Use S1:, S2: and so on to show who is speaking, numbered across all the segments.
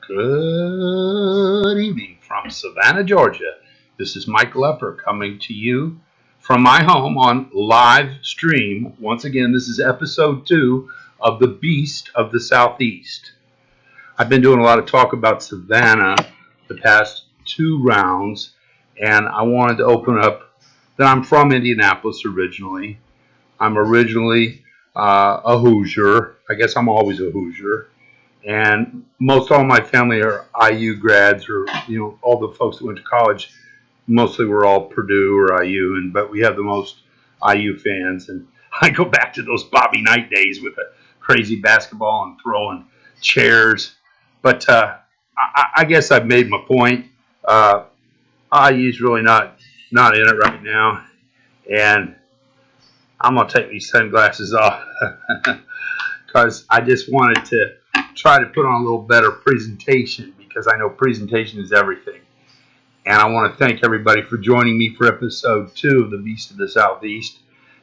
S1: Good evening from Savannah, Georgia. This is Mike Lepper coming to you from my home on live stream. Once again, this is episode 2 of The Beast of the Southeast. I've been doing a lot of talk about Savannah the past 2 rounds, and I wanted to open up that I'm from Indianapolis originally. I'm originally a Hoosier. I guess I'm always a Hoosier. And most all my family are IU grads, or all the folks that went to college. Mostly we're all Purdue or IU, but we have the most IU fans. And I go back to those Bobby Knight days with the crazy basketball and throwing chairs. But I guess I've made my point. IU's really not in it right now, and I'm gonna take these sunglasses off because I just wanted to try to put on a little better presentation, because I know presentation is everything. And I want to thank everybody for joining me for episode 2 of The Beast of the Southeast.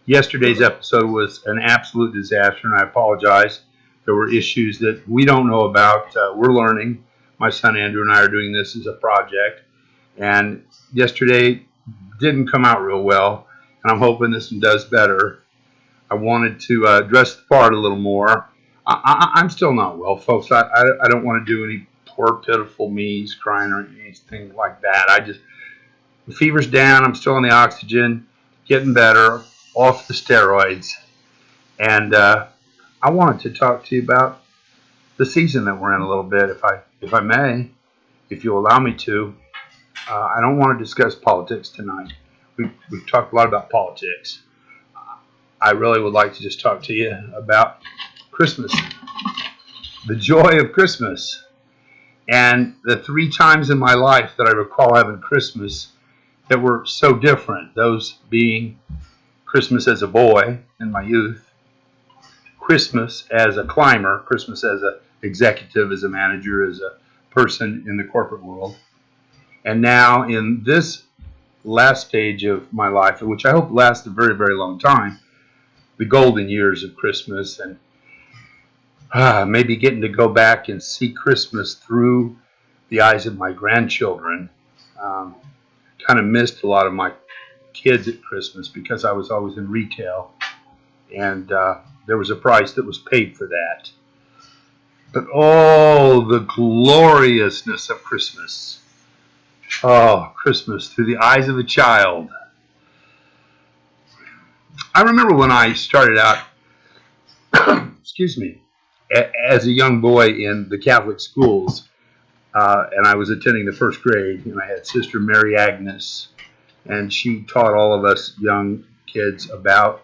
S1: Yesterday's episode was an absolute disaster, and I apologize. There were issues that we don't know about. We're learning. My son Andrew and I are doing this as a project. And yesterday didn't come out real well, and I'm hoping this one does better. I wanted to dress the part a little more. I'm still not well, folks. I don't want to do any poor, pitiful me's crying or anything like that. The fever's down. I'm still on the oxygen, getting better, off the steroids. And I wanted to talk to you about the season that we're in a little bit, if I may, if you'll allow me to. I don't want to discuss politics tonight. We've talked a lot about politics. I really would like to just talk to you about Christmas, the joy of Christmas, and the 3 times in my life that I recall having Christmas that were so different. Those being Christmas as a boy in my youth, Christmas as a climber, Christmas as an executive, as a manager, as a person in the corporate world, and now in this last stage of my life, which I hope lasts a very, very long time, the golden years of Christmas, and maybe getting to go back and see Christmas through the eyes of my grandchildren. Kind of missed a lot of my kids at Christmas because I was always in retail, and there was a price that was paid for that. But oh, the gloriousness of Christmas. Oh, Christmas through the eyes of a child. I remember when I started out, excuse me, as a young boy in the Catholic schools, and I was attending the 1st grade, and I had Sister Mary Agnes, and she taught all of us young kids about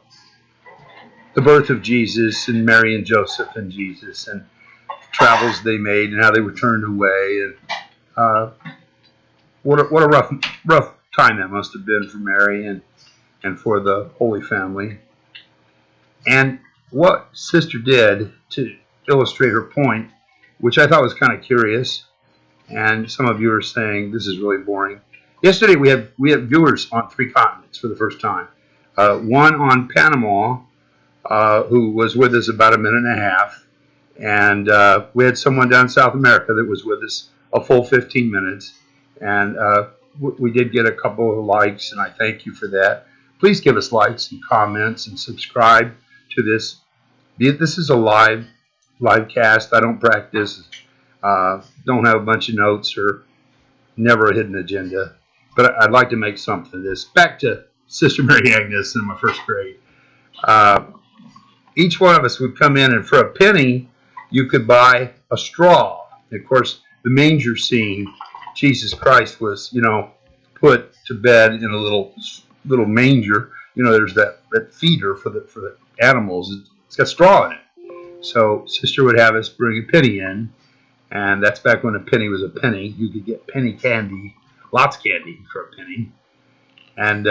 S1: the birth of Jesus and Mary and Joseph and Jesus and the travels they made and how they were turned away, and what a rough time that must have been for Mary and for the Holy Family. And what Sister did to illustrate her point, which I thought was kind of curious, and some of you are saying this is really boring. Yesterday we had viewers on 3 continents for the first time. One on Panama, who was with us about a minute and a half, and we had someone down in South America that was with us a full 15 minutes, and we did get a couple of likes, and I thank you for that. Please give us likes and comments and subscribe to this. This is a live cast. I don't practice, don't have a bunch of notes, or never a hidden agenda. But I'd like to make something of this. Back to Sister Mary Agnes in my 1st grade. Each one of us would come in, and for a penny, you could buy a straw. And of course, the manger scene, Jesus Christ was, put to bed in a little manger. There's that feeder for the animals. It's got straw in it. So Sister would have us bring a penny in, and that's back when a penny was a penny. You could get penny candy, lots of candy for a penny. And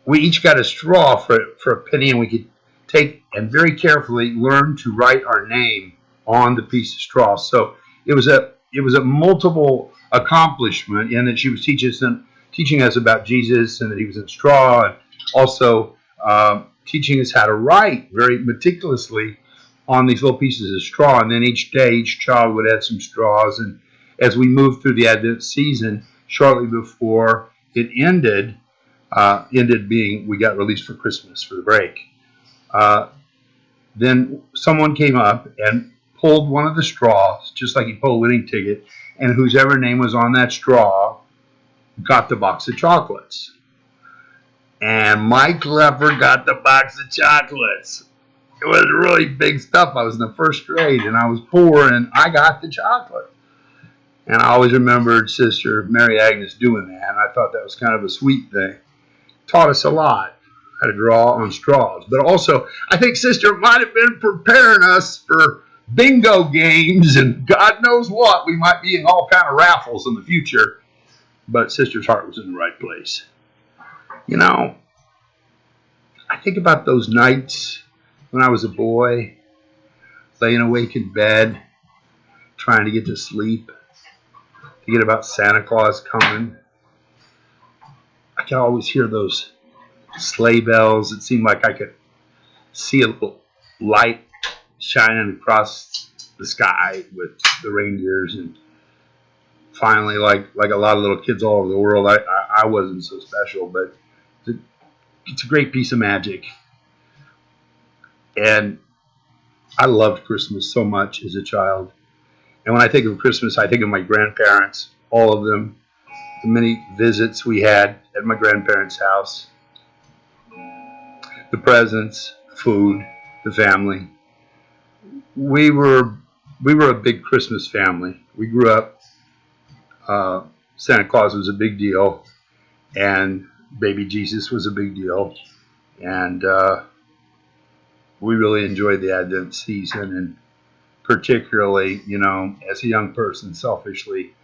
S1: we each got a straw for a penny, and we could take and very carefully learn to write our name on the piece of straw. So it was a multiple accomplishment in that she was teaching us about Jesus and that he was in straw, and also teaching us how to write very meticulously on these little pieces of straw, and then each day each child would add some straws. And as we moved through the Advent season, shortly before it ended being we got released for Christmas for the break. Then someone came up and pulled one of the straws, just like he pulled a winning ticket, and whosever name was on that straw got the box of chocolates. And Mike Lepper got the box of chocolates. It was really big stuff. I was in the first grade, and I was poor, and I got the chocolate. And I always remembered Sister Mary Agnes doing that, and I thought that was kind of a sweet thing. Taught us a lot how to draw on straws. But also, I think Sister might have been preparing us for bingo games and God knows what. We might be in all kind of raffles in the future. But Sister's heart was in the right place. You know, I think about those nights when I was a boy, laying awake in bed, trying to get to sleep, thinking about Santa Claus coming. I could always hear those sleigh bells. It seemed like I could see a little light shining across the sky with the reindeers. And finally, like a lot of little kids all over the world, I wasn't so special, but it's a great piece of magic. And I loved Christmas so much as a child. And when I think of Christmas, I think of my grandparents, all of them, the many visits we had at my grandparents' house, the presents, the food, the family. We were a big Christmas family. We grew up. Santa Claus was a big deal, and baby Jesus was a big deal, and we really enjoyed the Advent season, and particularly, as a young person, selfishly,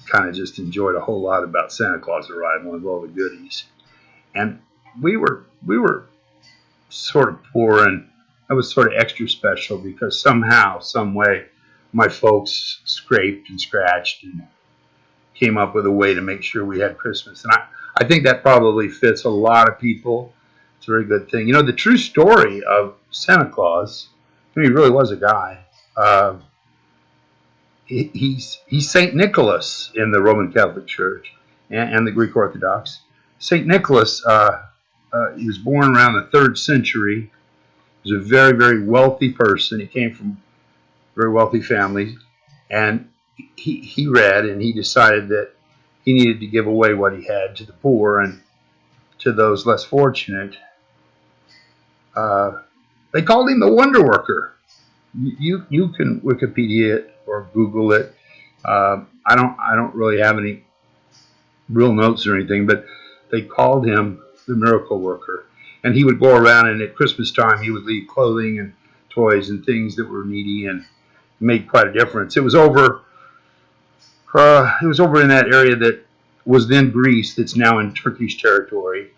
S1: kind of just enjoyed a whole lot about Santa Claus arrival and all the goodies. And we were sort of poor, and I was sort of extra special because somehow, some way, my folks scraped and scratched and came up with a way to make sure we had Christmas. And I think that probably fits a lot of people. It's a very good thing. The true story of Santa Claus, he really was a guy. He's St. Nicholas in the Roman Catholic Church and the Greek Orthodox. St. Nicholas, he was born around the 3rd century. He was a very, very wealthy person. He came from a very wealthy family. And he read, and he decided that he needed to give away what he had to the poor and to those less fortunate. They called him the Wonder Worker. You can Wikipedia it or Google it. I don't really have any real notes or anything, but they called him the Miracle Worker. And he would go around, and at Christmas time he would leave clothing and toys and things that were needy and made quite a difference. It was over in that area that was then Greece, that's now in Turkish territory,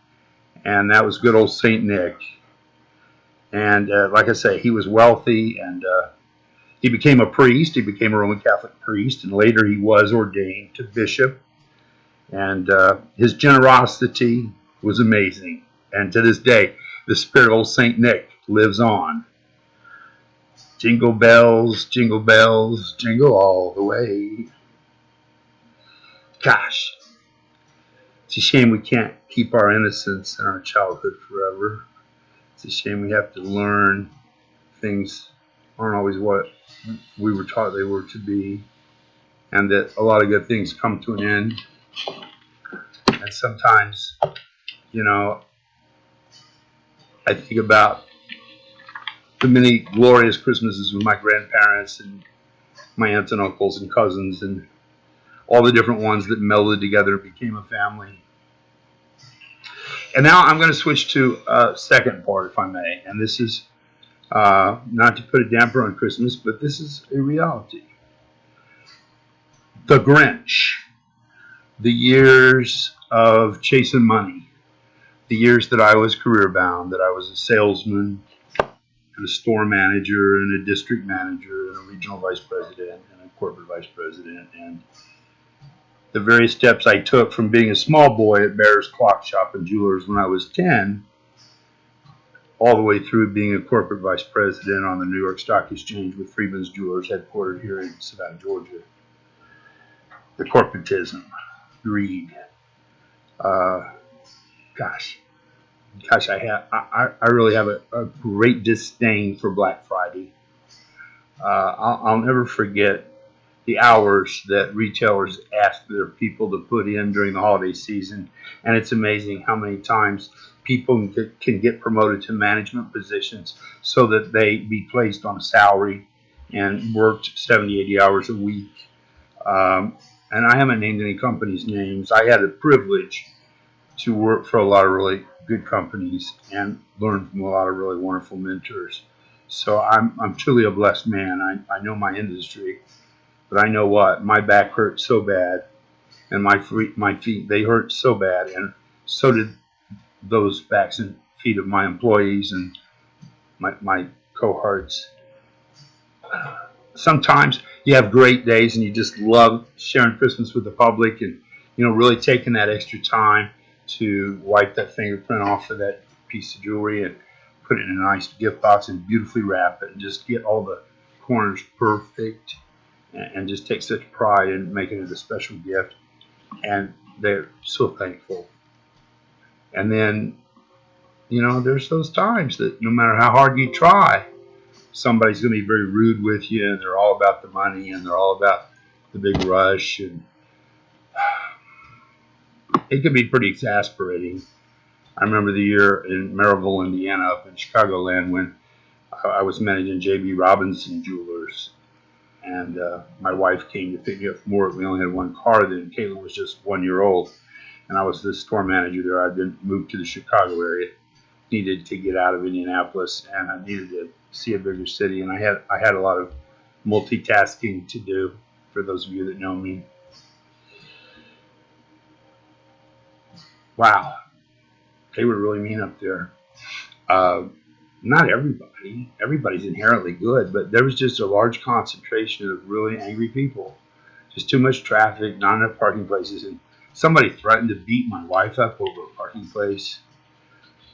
S1: and that was good old Saint Nick. And like I say, he was wealthy, and he became a priest. He became a Roman Catholic priest, and later he was ordained to bishop. And his generosity was amazing. And to this day, the spirit of old Saint Nick lives on. Jingle bells, jingle all the way. Gosh, it's a shame we can't keep our innocence and our childhood forever. It's a shame we have to learn things aren't always what we were taught they were to be, and that a lot of good things come to an end. And sometimes, I think about the many glorious Christmases with my grandparents and my aunts and uncles and cousins and all the different ones that melded together and became a family. And now I'm going to switch to a second part, if I may. And this is not to put a damper on Christmas, but this is a reality. The Grinch. The years of chasing money. The years that I was career bound, that I was a salesman and a store manager and a district manager and a regional vice president and a corporate vice president, and the various steps I took from being a small boy at Bear's Clock Shop and Jewelers when I was 10 all the way through being a corporate vice president on the New York Stock Exchange with Freedman's Jewelers, headquartered here in Savannah, Georgia. The corporatism, greed. Uh, gosh, I really have a great disdain for Black Friday. I'll never forget the hours that retailers ask their people to put in during the holiday season. And it's amazing how many times people can get promoted to management positions so that they be placed on a salary and worked 70, 80 hours a week. And I haven't named any companies' names. I had the privilege to work for a lot of really good companies and learn from a lot of really wonderful mentors. So I'm truly a blessed man. I know my industry. But I know what, my back hurt so bad, and my feet, they hurt so bad, and so did those backs and feet of my employees and my cohorts. Sometimes you have great days and you just love sharing Christmas with the public, and really taking that extra time to wipe that fingerprint off of that piece of jewelry and put it in a nice gift box and beautifully wrap it and just get all the corners perfect. And just take such pride in making it a special gift. And they're so thankful. And then, there's those times that no matter how hard you try, somebody's going to be very rude with you, and they're all about the money, and they're all about the big rush. And it can be pretty exasperating. I remember the year in Maryville, Indiana, up in Chicagoland, when I was managing J.B. Robinson Jewelers. And my wife came to pick me up from work. We only had one car then. Caitlin was just 1 year old. And I was the store manager there. I'd been moved to the Chicago area. Needed to get out of Indianapolis, and I needed to see a bigger city. And I had a lot of multitasking to do, for those of you that know me. Wow. They were really mean up there. Not everybody. Everybody's inherently good, but there was just a large concentration of really angry people. Just too much traffic, not enough parking places, and somebody threatened to beat my wife up over a parking place.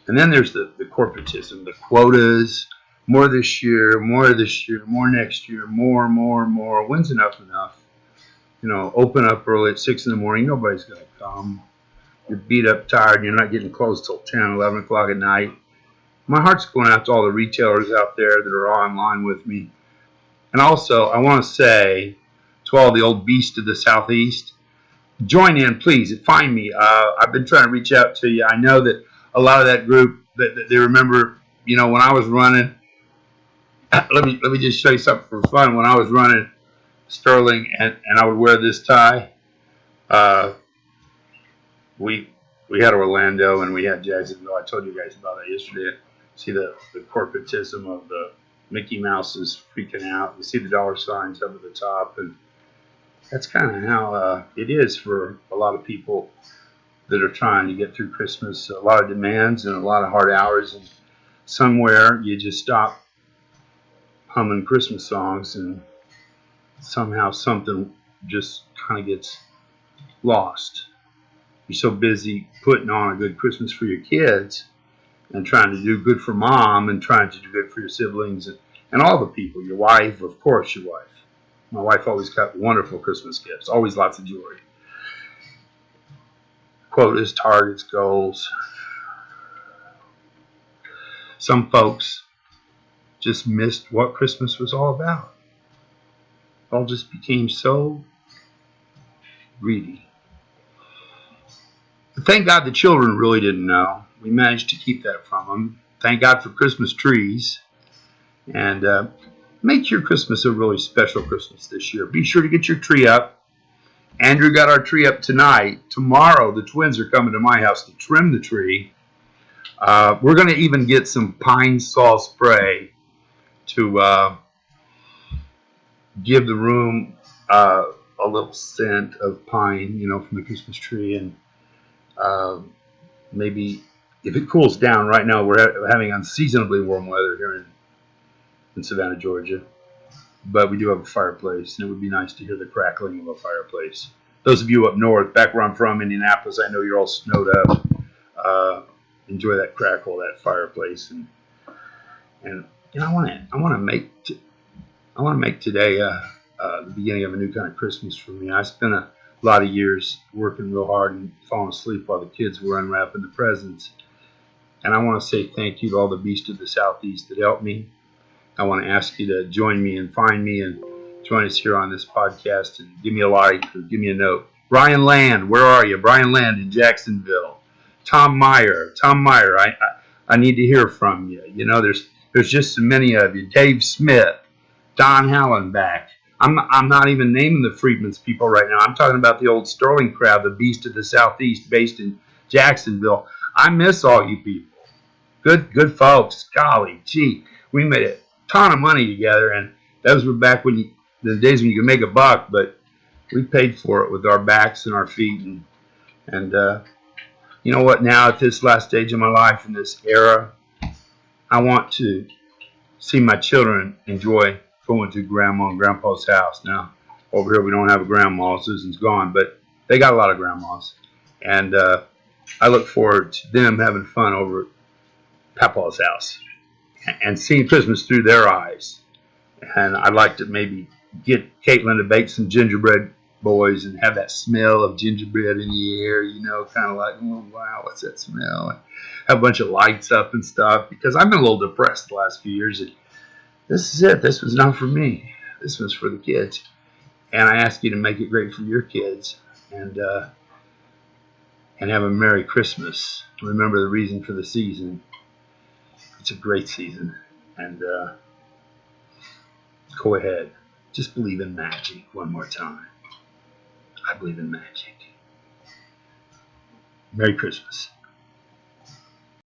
S1: And then there's the corporatism, the quotas, more this year, more next year, more. When's enough? Open up early at 6 in the morning. Nobody's going to come. You're beat up, tired, and you're not getting closed till 10, 11 o'clock at night. My heart's going out to all the retailers out there that are online with me. And also, I want to say to all the old beasts of the Southeast, join in, please. Find me. I've been trying to reach out to you. I know that a lot of that group, that they remember, when I was running. Let me just show you something for fun. When I was running Sterling, and I would wear this tie, we had Orlando and we had Jacksonville. I told you guys about that yesterday. See the corporatism of the Mickey Mouses freaking out. You see the dollar signs up at the top, and that's kind of how it is for a lot of people that are trying to get through Christmas. A lot of demands and a lot of hard hours, and somewhere you just stop humming Christmas songs, and somehow something just kind of gets lost. You're so busy putting on a good Christmas for your kids and trying to do good for mom and trying to do good for your siblings and all the people. Your wife, of course, your wife. My wife always got wonderful Christmas gifts, always lots of jewelry. Quotas, targets, goals. Some folks just missed what Christmas was all about. It all just became so greedy. But thank God the children really didn't know. We managed to keep that from them. Thank God for Christmas trees. And make your Christmas a really special Christmas this year. Be sure to get your tree up. Andrew got our tree up tonight. Tomorrow, the twins are coming to my house to trim the tree. We're going to even get some pine saw spray to give the room a little scent of pine, from the Christmas tree. And maybe if it cools down right now, we're having unseasonably warm weather here in Savannah, Georgia. But we do have a fireplace, and it would be nice to hear the crackling of a fireplace. Those of you up north, back where I'm from, Indianapolis, I know you're all snowed up. Enjoy that crackle, that fireplace, and And I want to make today the beginning of a new kind of Christmas for me. I spent a lot of years working real hard and falling asleep while the kids were unwrapping the presents. And I want to say thank you to all the beasts of the Southeast that helped me. I want to ask you to join me and find me and join us here on this podcast and give me a like or give me a note. Brian Land, where are you? Brian Land in Jacksonville. Tom Meyer, I need to hear from you. You know, there's just so many of you. Dave Smith, Don Hallenbach. I'm not even naming the Freedman's people right now. I'm talking about the old Sterling crowd, the beast of the Southeast, based in Jacksonville. I miss all you people. Good folks. Golly, gee, we made a ton of money together, and those were back when the days when you could make a buck. But we paid for it with our backs and our feet, and you know what? Now at this last stage of my life in this era, I want to see my children enjoy going to grandma and grandpa's house. Now over here we don't have a grandma. Susan's gone, but they got a lot of grandmas, and I look forward to them having fun over at Papa's house and seeing Christmas through their eyes. And I'd like to maybe get Caitlin to bake some gingerbread boys and have that smell of gingerbread in the air, you know, kind of like, oh, wow, what's that smell? And have a bunch of lights up and stuff, because I've been a little depressed the last few years. This is it. This was not for me. This was for the kids. And I ask you to make it great for your kids and have a Merry Christmas. Remember the reason for the season. It's a great season. And go ahead. Just believe in magic one more time. I believe in magic. Merry Christmas.